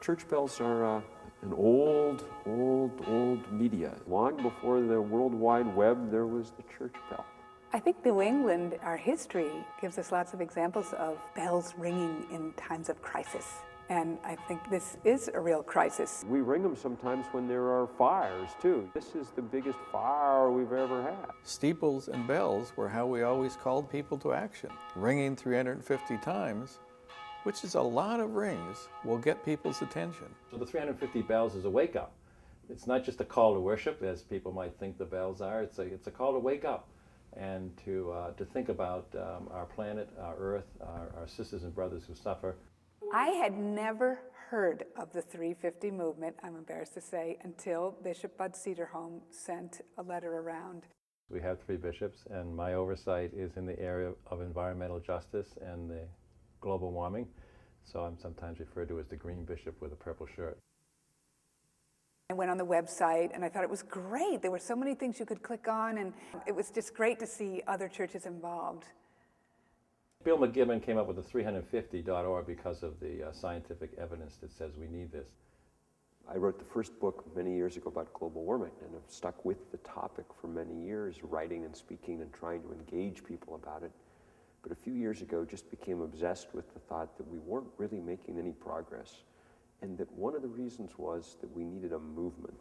Church bells are an old media. Long before the World Wide Web, there was the church bell. I think New England, our history, gives us lots of examples of bells ringing in times of crisis. And I think this is a real crisis. We ring them sometimes when there are fires, too. This is the biggest fire we've ever had. Steeples and bells were how we always called people to action. Ringing 350 times, which is a lot of rings, will get people's attention. So the 350 bells is a wake-up. It's not just a call to worship, as people might think the bells are. It's a call to wake up and to think about our planet, our earth, our sisters and brothers who suffer. I had never heard of the 350 movement, I'm embarrassed to say, until Bishop Bud Cederholm sent a letter around. We have 3 bishops, and my oversight is in the area of environmental justice and the global warming. So I'm sometimes referred to as the green bishop with a purple shirt. I went on the website and I thought it was great. There were so many things you could click on, and it was just great to see other churches involved. Bill McKibben came up with the 350.org because of the scientific evidence that says we need this. I wrote the first book many years ago about global warming, and I've stuck with the topic for many years, writing and speaking and trying to engage people about it. But a few years ago, just became obsessed with the thought that we weren't really making any progress, and that one of the reasons was that we needed a movement.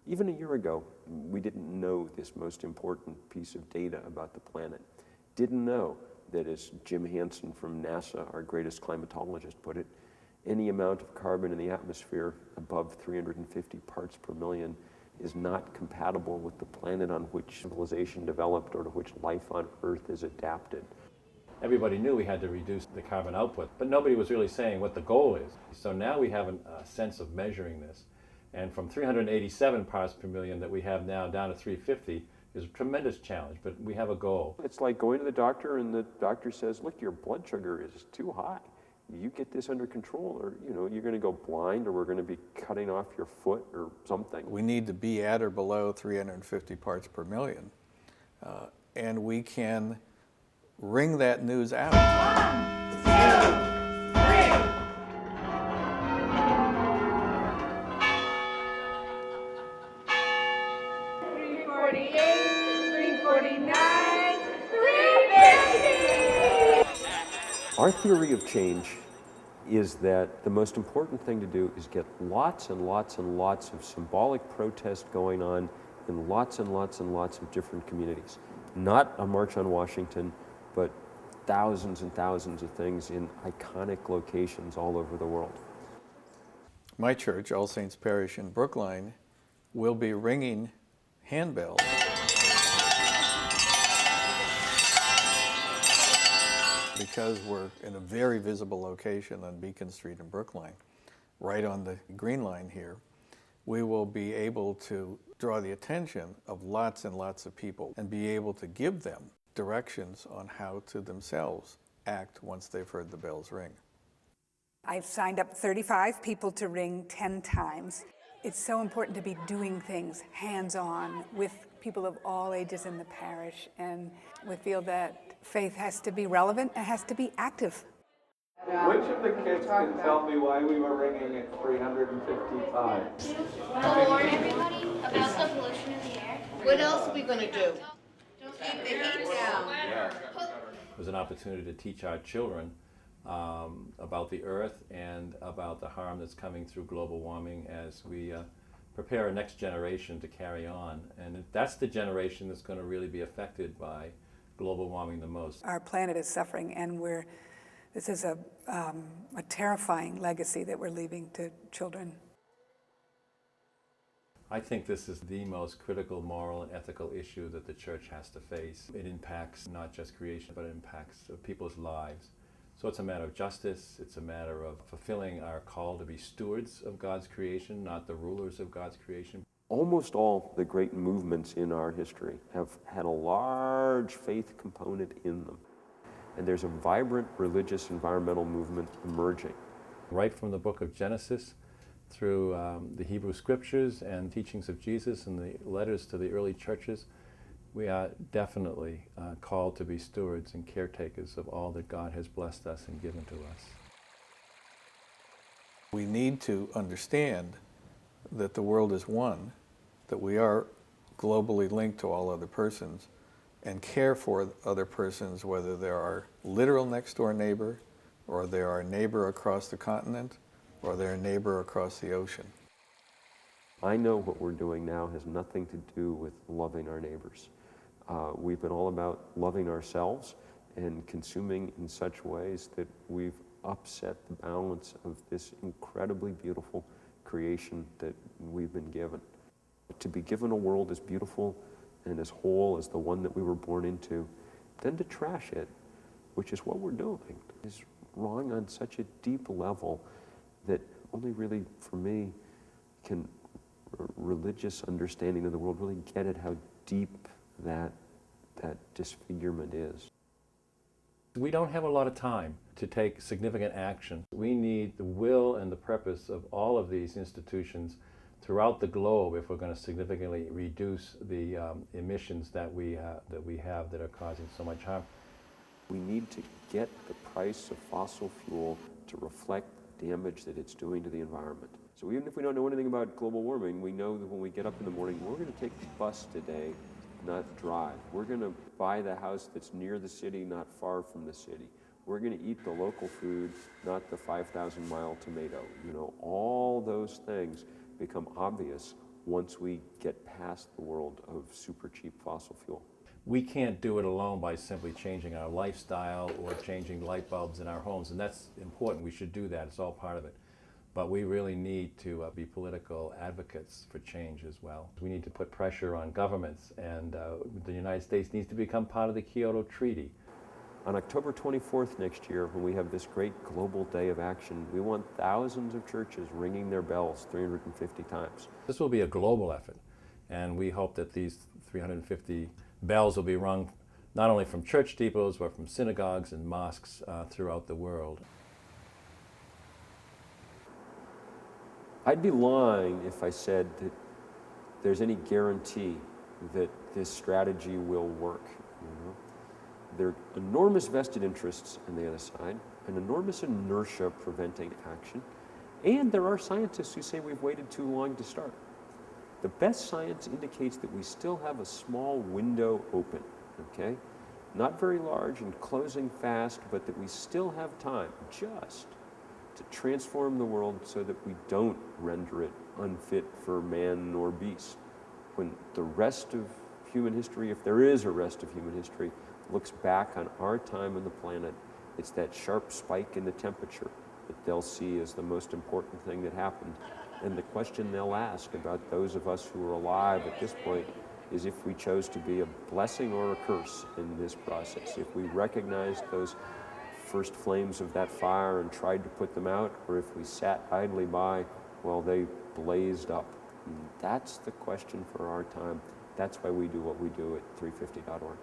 Even a year ago, we didn't know this most important piece of data about the planet. Didn't know that, as Jim Hansen from NASA, our greatest climatologist, put it, any amount of carbon in the atmosphere above 350 parts per million is not compatible with the planet on which civilization developed or to which life on Earth is adapted. Everybody knew we had to reduce the carbon output, but nobody was really saying what the goal is. So now we have a sense of measuring this. And from 387 parts per million that we have now down to 350 is a tremendous challenge, but we have a goal. It's like going to the doctor and the doctor says, look, your blood sugar is too high. You get this under control, or you're going to go blind, or we're going to be cutting off your foot or something. We need to be at or below 350 parts per million. And we can ring that news out. 1, 2, 3. Our theory of change is that the most important thing to do is get lots and lots and lots of symbolic protest going on in lots and lots and lots of different communities. Not a march on Washington, but thousands and thousands of things in iconic locations all over the world. My church, All Saints Parish in Brookline, will be ringing handbells because we're in a very visible location on Beacon Street in Brookline, right on the Green Line here. We will be able to draw the attention of lots and lots of people and be able to give them directions on how to themselves act once they've heard the bells ring. I've signed up 35 people to ring 10 times. It's so important to be doing things hands-on with people of all ages in the parish, and we feel that faith has to be relevant, it has to be active. Which of the kids can tell me why we were ringing it 350 times? To warn everybody about the pollution in the air. What else are we going to do? Keep the heat down. It was an opportunity to teach our children about the earth and about the harm that's coming through global warming as we prepare a next generation to carry on. And that's the generation that's going to really be affected by global warming the most. Our planet is suffering, and this is a terrifying legacy that we're leaving to children. I think this is the most critical moral and ethical issue that the church has to face. It impacts not just creation, but it impacts people's lives. So it's a matter of justice, it's a matter of fulfilling our call to be stewards of God's creation, not the rulers of God's creation. Almost all the great movements in our history have had a large faith component in them. And there's a vibrant religious environmental movement emerging. Right from the book of Genesis through the Hebrew scriptures and teachings of Jesus and the letters to the early churches, we are definitely called to be stewards and caretakers of all that God has blessed us and given to us. We need to understand that the world is one, that we are globally linked to all other persons, and care for other persons, whether they're our literal next door neighbor, or they're our neighbor across the continent, or they're a neighbor across the ocean. I know what we're doing now has nothing to do with loving our neighbors. We've been all about loving ourselves and consuming in such ways that we've upset the balance of this incredibly beautiful creation that we've been given. To be given a world as beautiful and as whole as the one that we were born into, then to trash it, which is what we're doing, is wrong on such a deep level that only really, for me, can religious understanding of the world really get at how deep that disfigurement is. We don't have a lot of time to take significant action. We need the will and the purpose of all of these institutions throughout the globe if we're going to significantly reduce the emissions that we have that are causing so much harm. We need to get the price of fossil fuel to reflect the damage that it's doing to the environment. So even if we don't know anything about global warming, we know that when we get up in the morning, we're going to take the bus today, not drive. We're going to buy the house that's near the city, not far from the city. We're going to eat the local food, not the 5,000-mile tomato. You know, all those things become obvious once we get past the world of super cheap fossil fuel. We can't do it alone by simply changing our lifestyle or changing light bulbs in our homes, and that's important. We should do that. It's all part of it. But we really need to be political advocates for change as well. We need to put pressure on governments, and the United States needs to become part of the Kyoto Treaty. On October 24th next year, when we have this great global day of action, we want thousands of churches ringing their bells 350 times. This will be a global effort, and we hope that these 350 bells will be rung not only from church steeples, but from synagogues and mosques throughout the world. I'd be lying if I said that there's any guarantee that this strategy will work. You know? There are enormous vested interests on the other side, an enormous inertia preventing action, and there are scientists who say we've waited too long to start. The best science indicates that we still have a small window open, okay? Not very large and closing fast, but that we still have time just to transform the world so that we don't render it unfit for man nor beast. When the rest of human history, if there is a rest of human history, looks back on our time on the planet, it's that sharp spike in the temperature that they'll see as the most important thing that happened. And the question they'll ask about those of us who are alive at this point is if we chose to be a blessing or a curse in this process, if we recognized those first flames of that fire and tried to put them out, or if we sat idly by while they blazed up. And that's the question for our time. That's why we do what we do at 350.org.